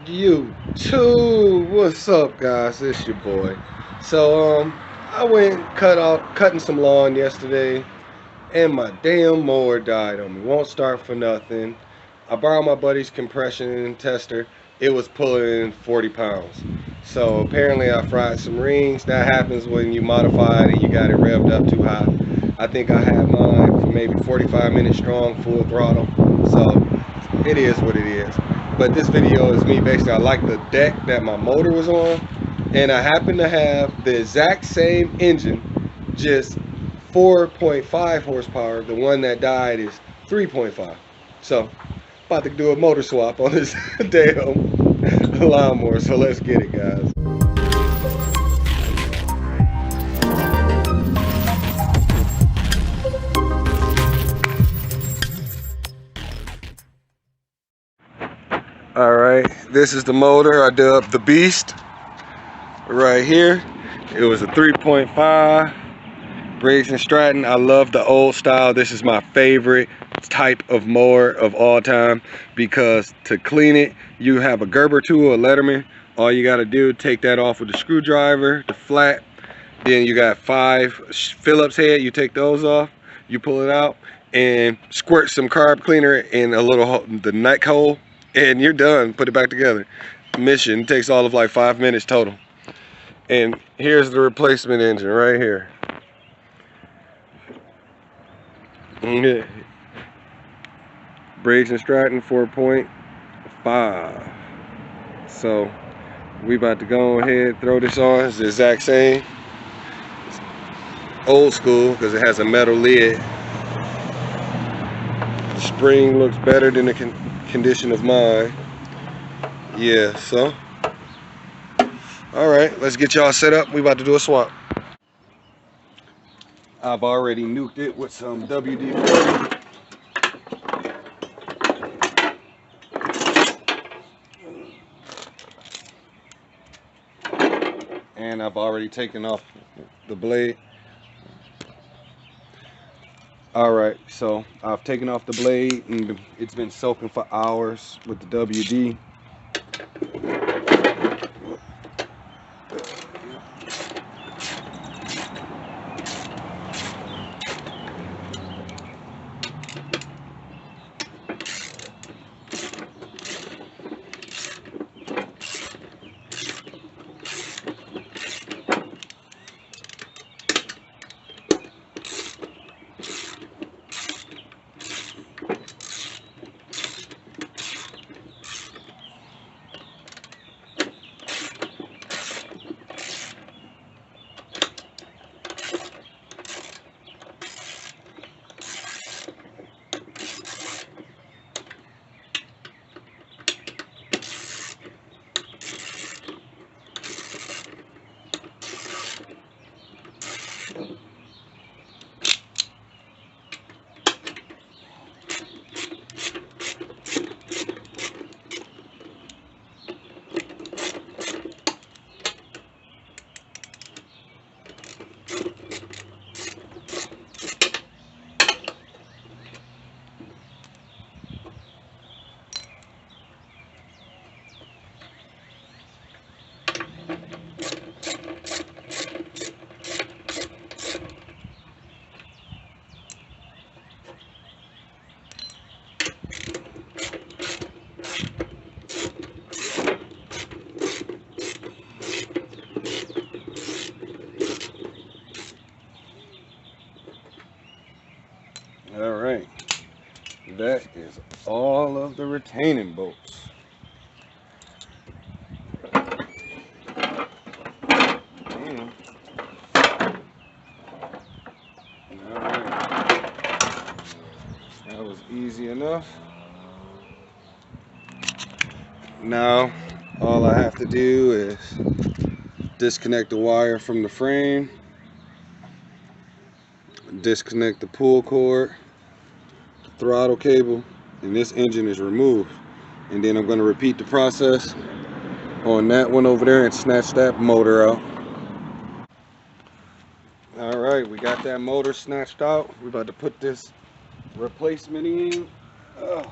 YouTube, what's up, guys? It's your boy. So I went cutting some lawn yesterday, and my damn mower died on me. Won't start for nothing. I borrowed my buddy's compression tester. It was pulling 40 pounds. So apparently I fried some rings. That happens when you modify it and you got it revved up too high. I think I had mine for maybe 45 minutes strong, full throttle. So it is what it is. But this video is me basically, I like the deck that my motor was on, and I happen to have the exact same engine, just 4.5 horsepower. The one that died is 3.5. So about to do a motor swap on this damn lawnmower. So let's get it, guys. All right, this is the motor. I dubbed the Beast right here. It was a 3.5 Briggs and Stratton. I love the old style. This is my favorite type of mower of all time because to clean it, you have a Gerber tool, a Letterman. All you got to do, take that off with the screwdriver, the flat. Then you got 5 Phillips head. You take those off, you pull it out, and squirt some carb cleaner in a little the neck hole, and you're done. Put it back together. Mission takes all of like 5 minutes total. And here's the replacement engine right here. Briggs and Stratton 4.5. So we about to go ahead, throw this on. It's the exact same. It's old school because it has a metal lid. The spring looks better than the condition of mine. Yeah, so all right, let's get y'all set up. We about to do a swap. I've already nuked it with some WD-40. And I've already taken off the blade. All right, so I've taken off the blade and it's been soaking for hours with the WD. All right, that is all of the retaining bolts. All right, that was easy enough. Now, all I have to do is disconnect the wire from the frame, disconnect the pull cord, the throttle cable, and this engine is removed. And then I'm going to repeat the process on that one over there and snatch that motor out. All right, we got that motor snatched out. We're about to put this replacement in. Oh.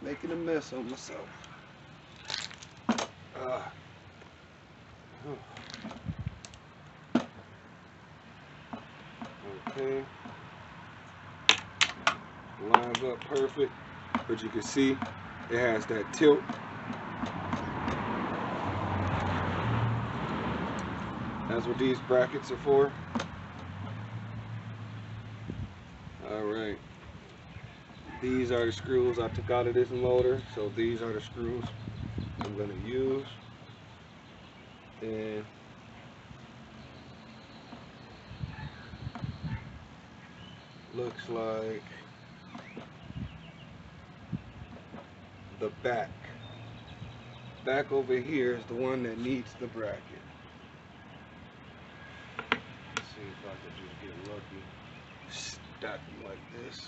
making a mess on myself. Okay. Lines up perfect, but you can see it has that tilt. That's what these brackets are for. Alright. These are the screws I took out of this motor, so these are the screws I'm going to use. And looks like the back over here is the one that needs the bracket. Let's see if I can just get lucky. Stack them like this.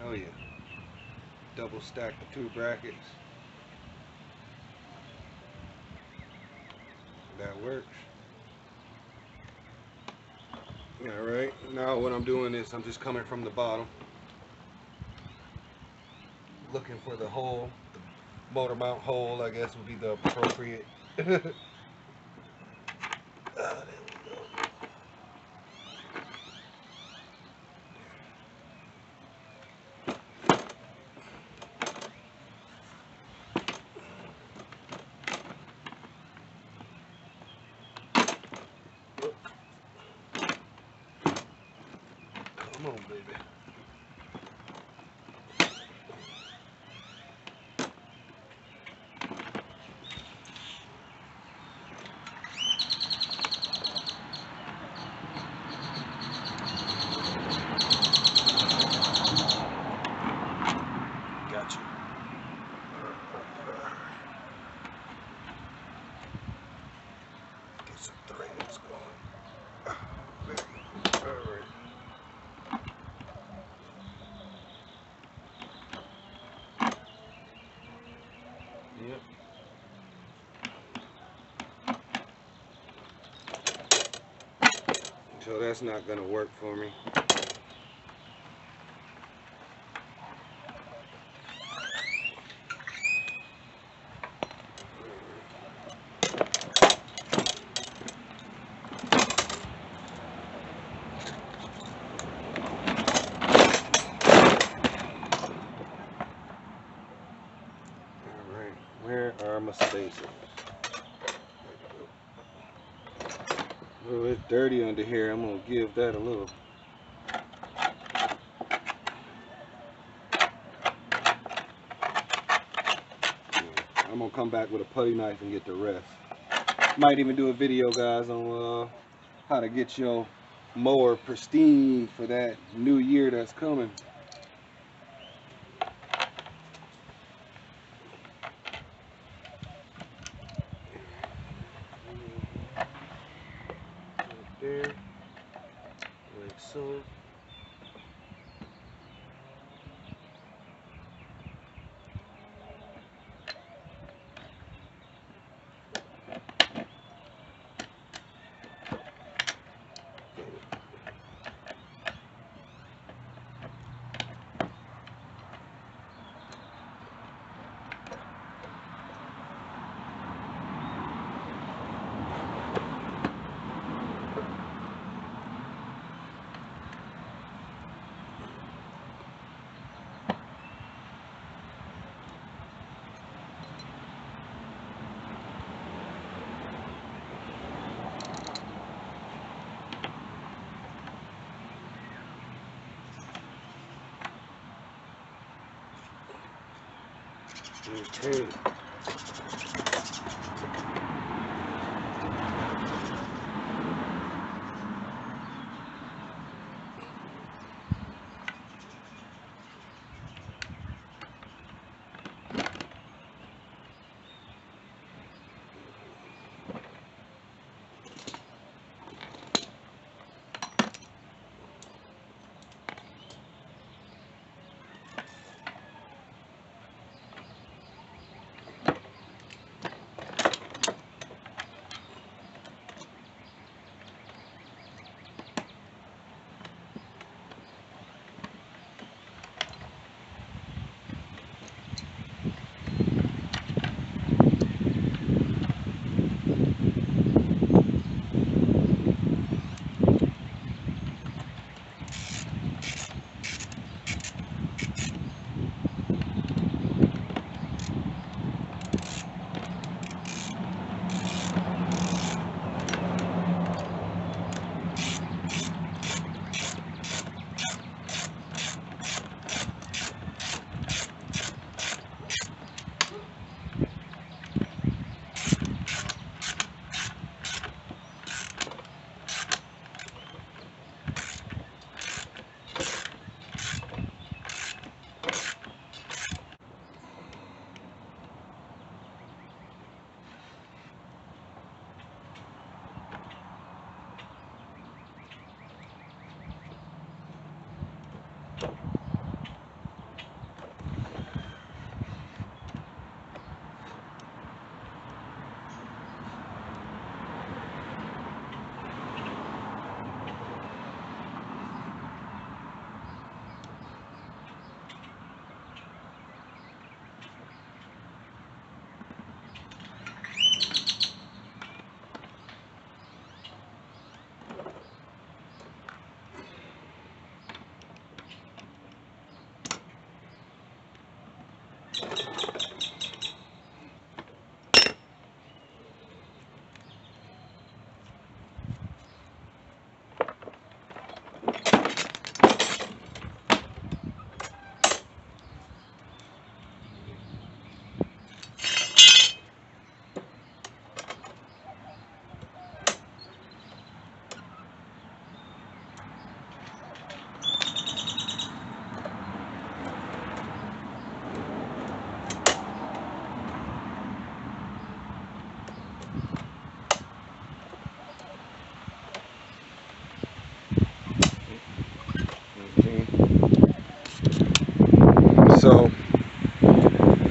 Oh yeah, double stack the two brackets. That works. Alright, now what I'm doing is I'm just coming from the bottom, looking for the hole, the motor mount hole, I guess would be the appropriate. There we go. Come on, baby. Gotcha. Get some threads going. Alright. Yep. So that's not going to work for me. Alright, where are my spacers? Oh, it's dirty under here. I'm going to give that a little. I'm going to come back with a putty knife and get the rest. Might even do a video, guys, on how to get your mower pristine for that new year that's coming. Right there, like so. Okay.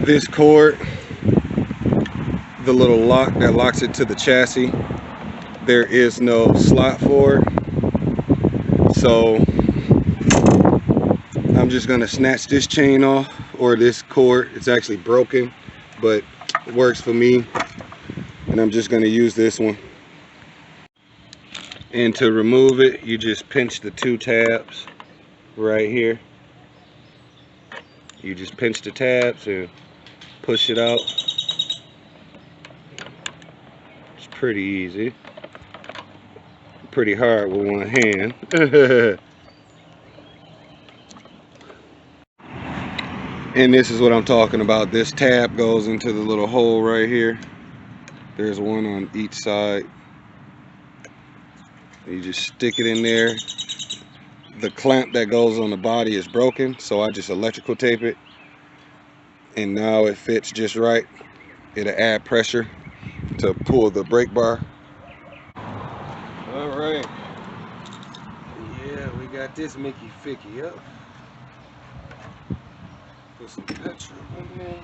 this cord, the little lock that locks it to the chassis, there is no slot for it. So I'm just gonna snatch this chain off, or this cord. It's actually broken, but it works for me. And I'm just gonna use this one. And to remove it, you just pinch the two tabs right here. You just pinch the tabs and push it out. It's pretty easy. Pretty hard with one hand. And this is what I'm talking about. This tab goes into the little hole right here. There's one on each side. You just stick it in there. The clamp that goes on the body is broken, so I just electrical tape it. And now it fits just right. It'll add pressure to pull the brake bar. All right. Yeah, we got this Mickey Ficky up. Put some petrol in there.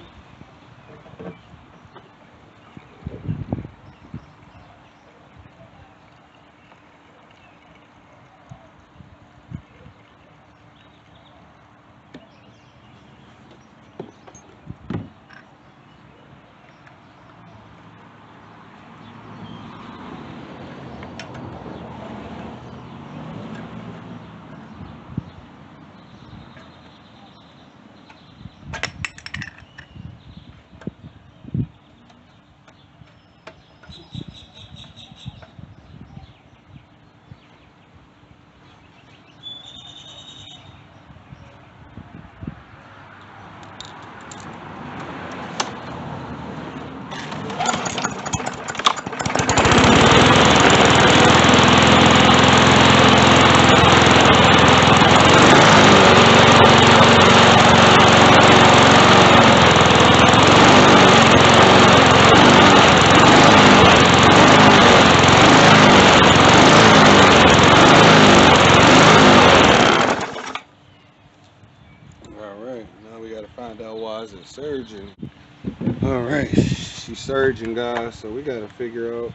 Surging. All right, she's surging, guys, so we gotta figure out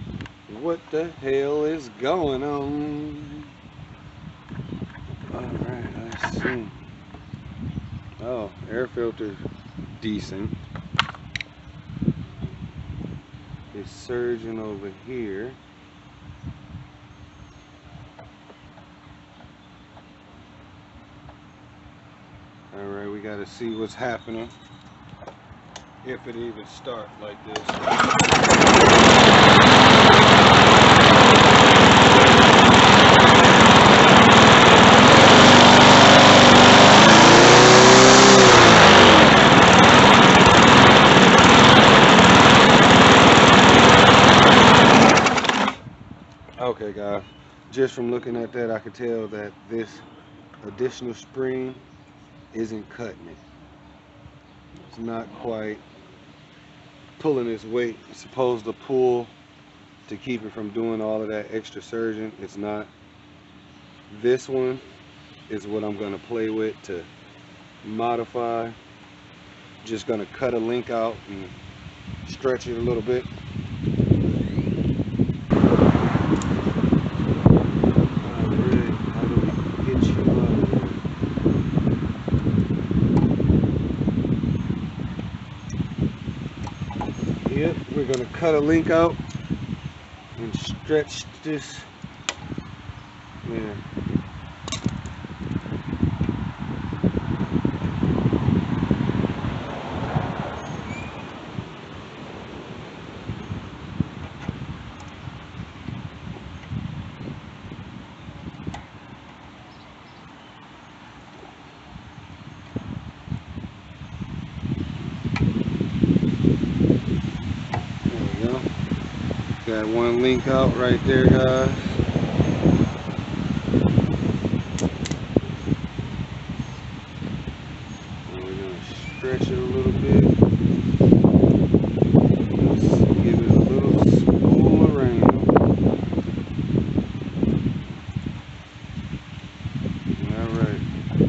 what the hell is going on. All right, let's see. Oh, air filter decent. It's surging over here. All right, we gotta see what's happening. If it even starts like this. Okay, guys, just from looking at that, I could tell that this additional spring isn't cutting it. It's not quite pulling its weight. It's supposed to pull to keep it from doing all of that extra surging. It's not. This one is what I'm going to play with to modify. Just going to cut a link out and stretch it a little bit. Alright, how do we get you out of there? Yep, we're going to cut a link out and stretch this. Yeah. Got one link out right there, guys. And we're going to stretch it a little bit. Let's give it a little spool around. Alright.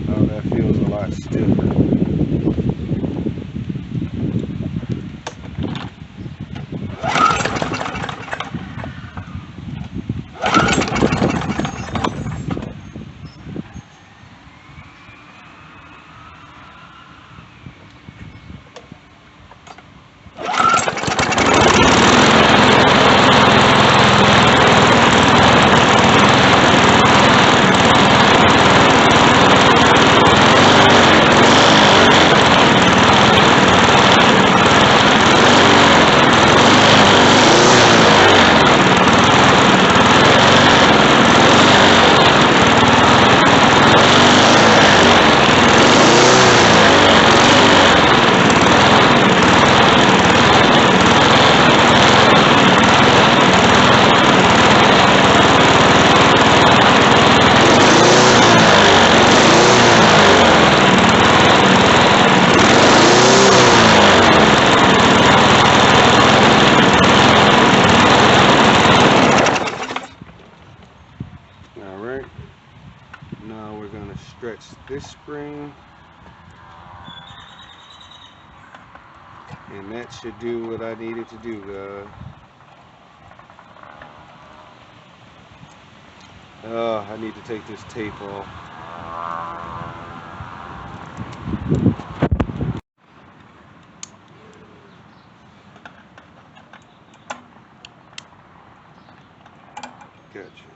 Oh, that feels a lot stiffer. stretch this spring, and that should do what I needed to do, guys. I need to take this tape off. Gotcha.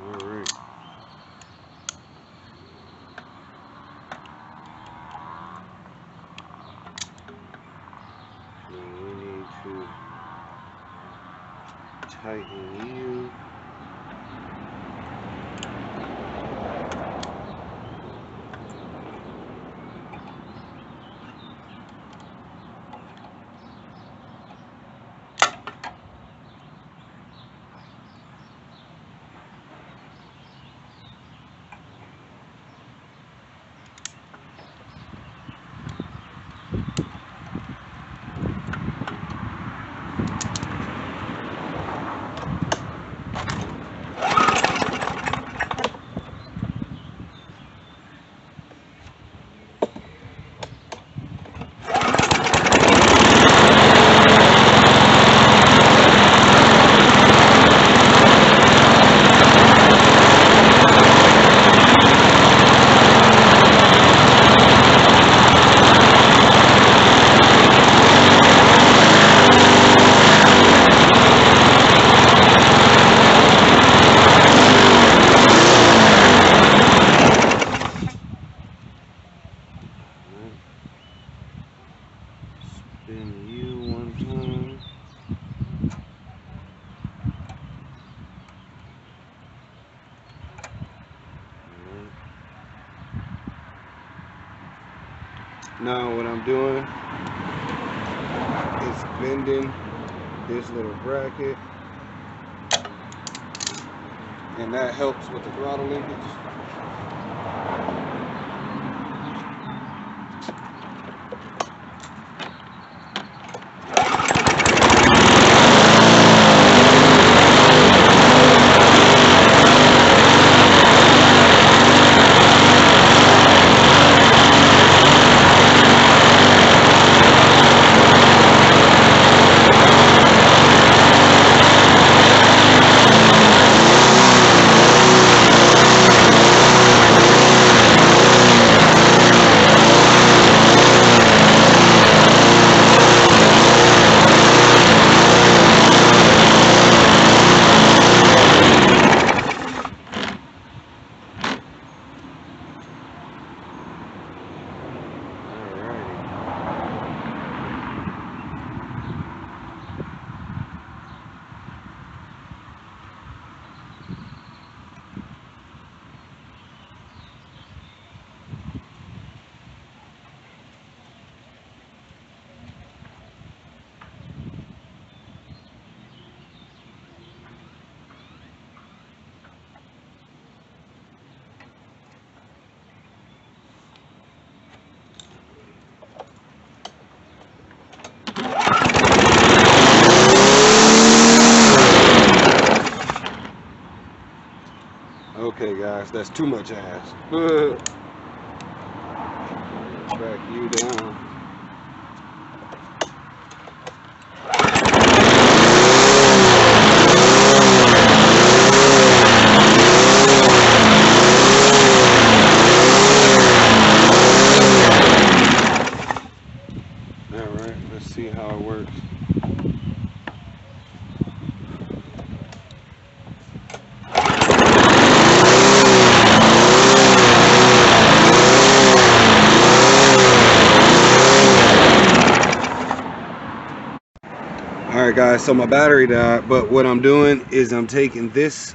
Alright. So we need to tighten you. Spin you one time. Now what I'm doing is bending this little bracket, and that helps with the throttle linkage. Okay guys, that's too much ass. Back you down. Alright, let's see how it works. Alright guys, so my battery died, but what I'm doing is I'm taking this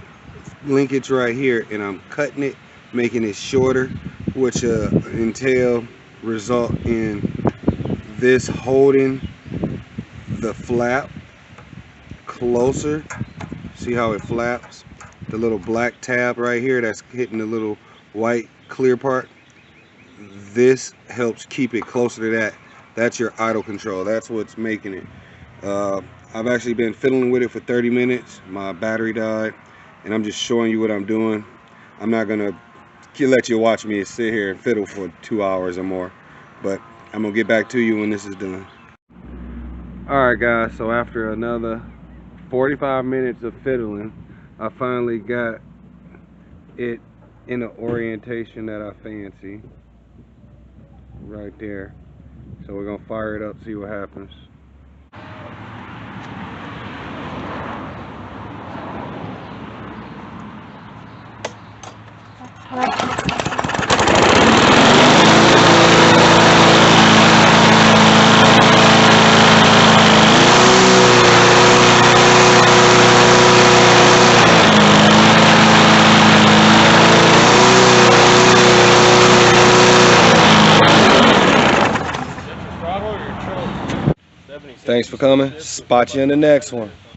linkage right here and I'm cutting it, making it shorter, which result in this holding the flap closer. See how it flaps? The little black tab right here that's hitting the little white clear part. This helps keep it closer to that. That's your idle control. That's what's making it. I've actually been fiddling with it for 30 minutes. My battery died, and I'm just showing you what I'm doing. I'm not gonna let you watch me sit here and fiddle for 2 hours or more, but I'm gonna get back to you when this is done. Alright guys, so after another 45 minutes of fiddling, I finally got it in an orientation that I fancy. Right there. So we're gonna fire it up, see what happens. Thanks for coming. Spot you in the next one.